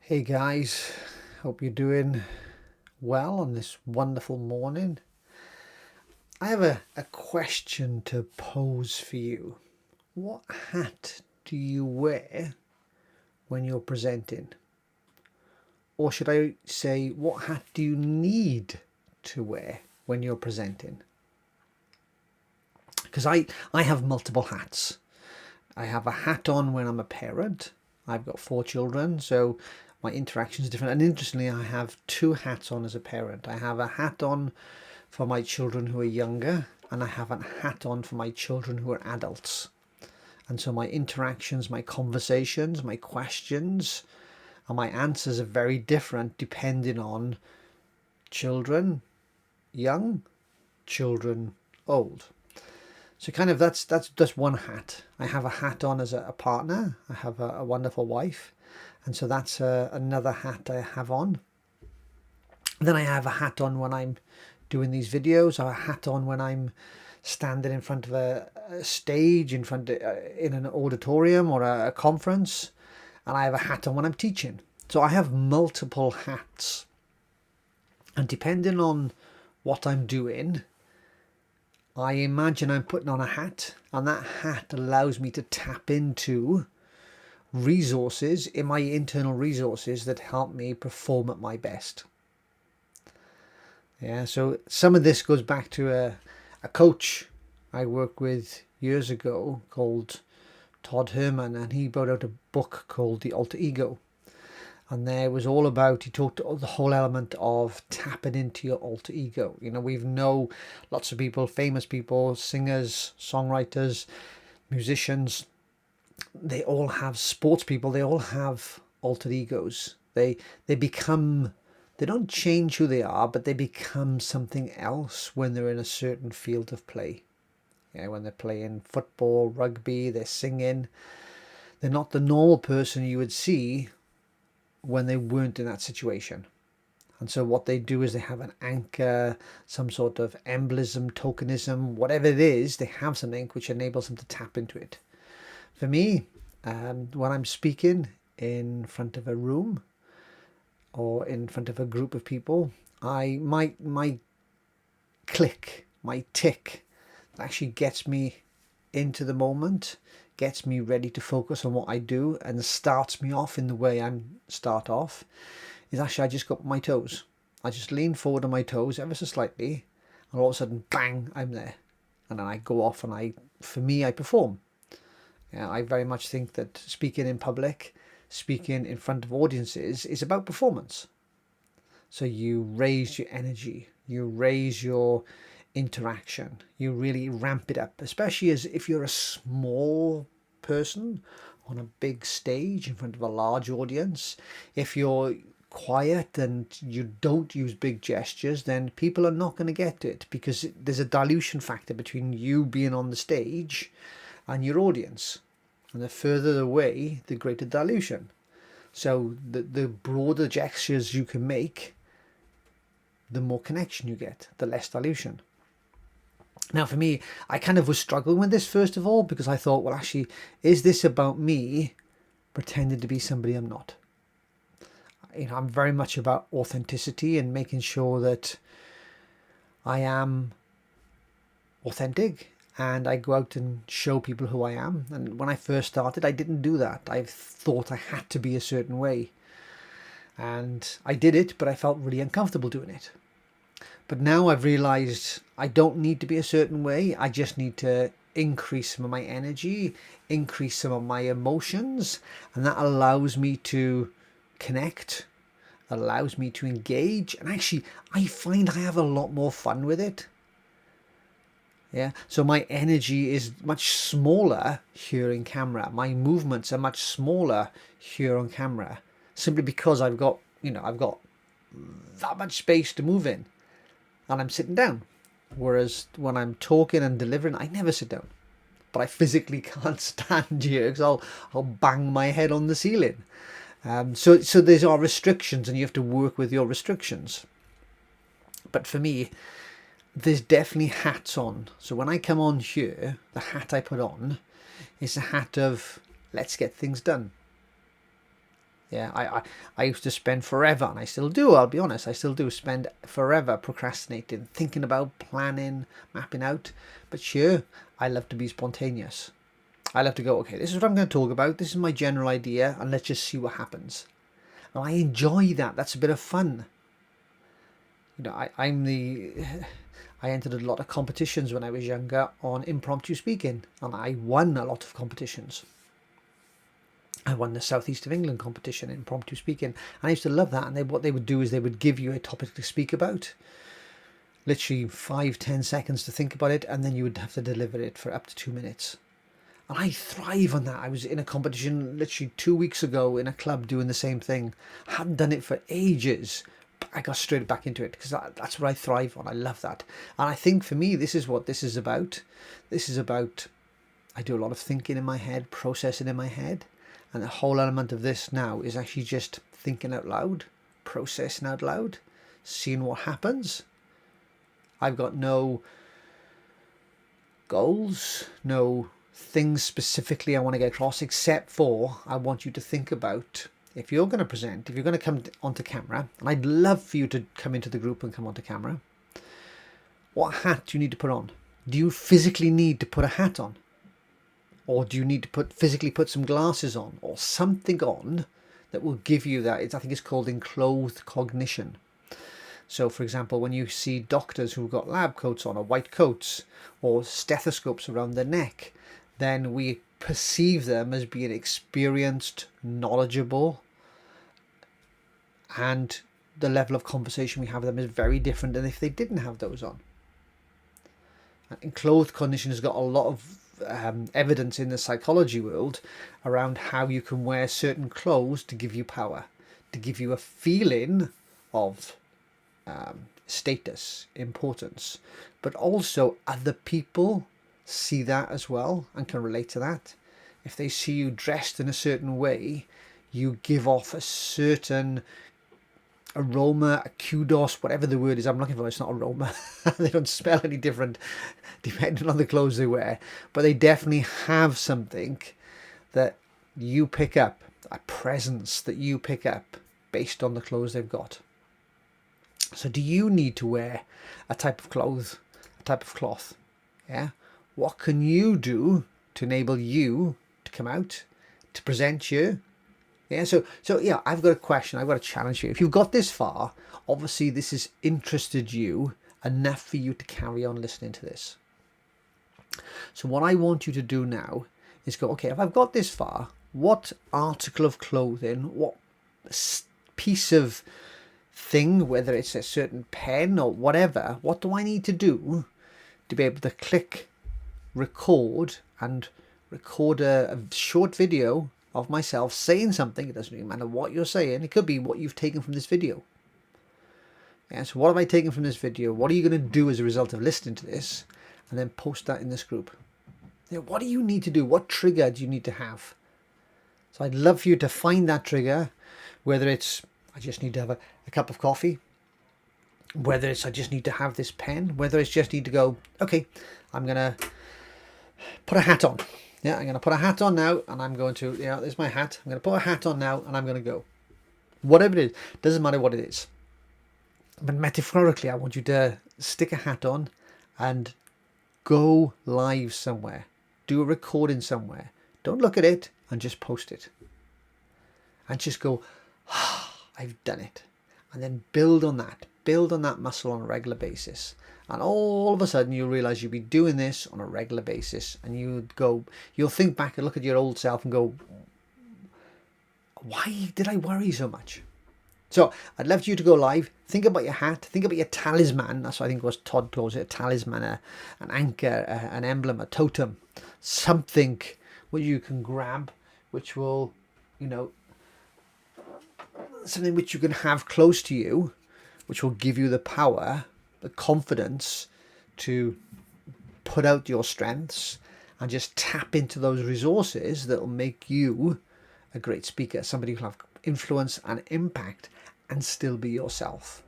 Hey guys, hope you're doing well on this wonderful morning. I have a question to pose for you. What hat do you wear when you're presenting? Or should I say, what hat do you need to wear when you're presenting? Because I have multiple hats. I have a hat on when I'm a parent. I've got 4 children, so my interaction is different. And interestingly, I have 2 hats on as a parent. I have a hat on for my children who are younger, and I have a hat on for my children who are adults. And so my interactions, my conversations, my questions, and my answers are very different depending on children young, children old. So kind of that's one hat. I have a hat on as a partner. I have a wonderful wife, and so that's another hat I have on. Then I have a hat on when I'm doing these videos. I have a hat on when I'm standing in front of a stage, in an auditorium or a conference, and I have a hat on when I'm teaching. So I have multiple hats, and depending on what I'm doing, I imagine I'm putting on a hat, and that hat allows me to tap into resources in my internal resources that help me perform at my best. Yeah, so some of this goes back to a coach I worked with years ago called Todd Herman, and he wrote out a book called The Alter Ego. And there was all about, he talked the whole element of tapping into your alter ego. You know, we've know lots of people, famous people, singers, songwriters, musicians, they all have sports people, they all have alter egos. They become, they don't change who they are, but they become something else when they're in a certain field of play. Yeah, when they're playing football, rugby, they're singing. They're not the normal person you would see when they weren't in that situation. And so what they do is they have an anchor, some sort of emblem, tokenism, whatever it is, they have something which enables them to tap into it. For me, when I'm speaking in front of a room or in front of a group of people, my click, my tick, actually gets me into the moment, gets me ready to focus on what I do, and starts me off in the way I start off, is actually I just go up my toes. I just lean forward on my toes ever so slightly, and all of a sudden, bang, I'm there. And then I go off and for me, I perform. Yeah, I very much think that speaking in public, speaking in front of audiences is about performance. So you raise your energy, you raise your interaction, you really ramp it up, especially as if you're a small person on a big stage in front of a large audience. If you're quiet and you don't use big gestures, then people are not going to get it, because there's a dilution factor between you being on the stage and your audience. And the further away, the greater dilution. So the broader gestures you can make, the more connection you get, the less dilution. Now, for me, I kind of was struggling with this first of all, because I thought, well, actually, is this about me pretending to be somebody I'm not? You know, I'm very much about authenticity and making sure that I am authentic and I go out and show people who I am. And when I first started, I didn't do that. I thought I had to be a certain way. And I did it, but I felt really uncomfortable doing it. But now I've realized I don't need to be a certain way. I just need to increase some of my energy, increase some of my emotions, and that allows me to connect, allows me to engage. And actually, I find I have a lot more fun with it. Yeah, so my energy is much smaller here in camera. My movements are much smaller here on camera, simply because I've got that much space to move in, and I'm sitting down. Whereas when I'm talking and delivering, I never sit down. But I physically can't stand here because I'll bang my head on the ceiling. So there's our restrictions, and you have to work with your restrictions. But for me, there's definitely hats on. So when I come on here, the hat I put on is a hat of let's get things done. Yeah, I used to spend forever, and I still do, I'll be honest, I still do spend forever procrastinating, thinking about, planning, mapping out. But sure, I love to be spontaneous. I love to go, okay, this is what I'm going to talk about. This is my general idea, and let's just see what happens. And I enjoy that. That's a bit of fun. You know, I entered a lot of competitions when I was younger on impromptu speaking, and I won a lot of competitions. I won the Southeast of England competition in impromptu speaking, and I used to love that. And what they would do is they would give you a topic to speak about, literally 5-10 seconds to think about it, and then you would have to deliver it for up to 2 minutes. And I thrive on that. I was in a competition literally 2 weeks ago in a club doing the same thing. I hadn't done it for ages, but I got straight back into it because that's what I thrive on. I love that. And I think for me, this is what this is about. This is about, I do a lot of thinking in my head, processing in my head. And the whole element of this now is actually just thinking out loud, processing out loud, seeing what happens. I've got no goals, no things specifically I want to get across, except for I want you to think about, if you're going to present, if you're going to come onto camera, and I'd love for you to come into the group and come onto camera, what hat do you need to put on? Do you physically need to put a hat on? Or do you need to physically put some glasses on or something on that will give you that? I think it's called enclothed cognition. So, for example, when you see doctors who've got lab coats on or white coats or stethoscopes around their neck, then we perceive them as being experienced, knowledgeable, and the level of conversation we have with them is very different than if they didn't have those on. And enclothed cognition has got a lot of evidence in the psychology world around how you can wear certain clothes to give you power, to give you a feeling of status, importance, but also other people see that as well and can relate to that. If they see you dressed in a certain way, you give off a certain aroma, a kudos, whatever the word is I'm looking for. It's not aroma. They don't smell any different depending on the clothes they wear, but they definitely have something that you pick up, a presence that you pick up based on the clothes they've got. So do you need to wear a type of clothes, a type of cloth? Yeah. What can you do to enable you to come out, to present you? Yeah, so yeah, I've got a question, I've got a challenge for you. If you've got this far, obviously this has interested you enough for you to carry on listening to this. So what I want you to do now is go, okay, if I've got this far, what article of clothing, what piece of thing, whether it's a certain pen or whatever, what do I need to do to be able to click record and record a short video of myself saying something? It doesn't really matter what you're saying. It could be what you've taken from this video. Yeah, so what have I taken from this video? What are you going to do as a result of listening to this? And then post that in this group. You know, what do you need to do? What trigger do you need to have? So I'd love for you to find that trigger, whether it's I just need to have a cup of coffee, whether it's I just need to have this pen, whether it's just need to go, okay, I'm going to put a hat on. Yeah, I'm going to put a hat on now, and I'm going to, yeah, there's my hat. I'm going to put a hat on now, and I'm going to go. Whatever it is, doesn't matter what it is. But metaphorically, I want you to stick a hat on and go live somewhere. Do a recording somewhere. Don't look at it and just post it. And just go, I've done it. And then build on that muscle on a regular basis. And all of a sudden you realize you'll be doing this on a regular basis, and you'll think back and look at your old self and go, why did I worry so much? So I'd love you to go live. Think about your hat. Think about your talisman. That's what I think was Todd calls it, a talisman, an anchor, an emblem, a totem, something which you can grab, which will, something which you can have close to you, which will give you the power, the confidence to put out your strengths and just tap into those resources that will make you a great speaker, somebody who will have influence and impact and still be yourself.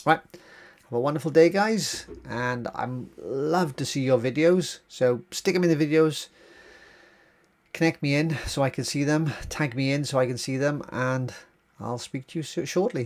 Right, have a wonderful day, guys, and I'm love to see your videos, so stick them in the videos, connect me in so I can see them, tag me in so I can see them, and I'll speak to you shortly.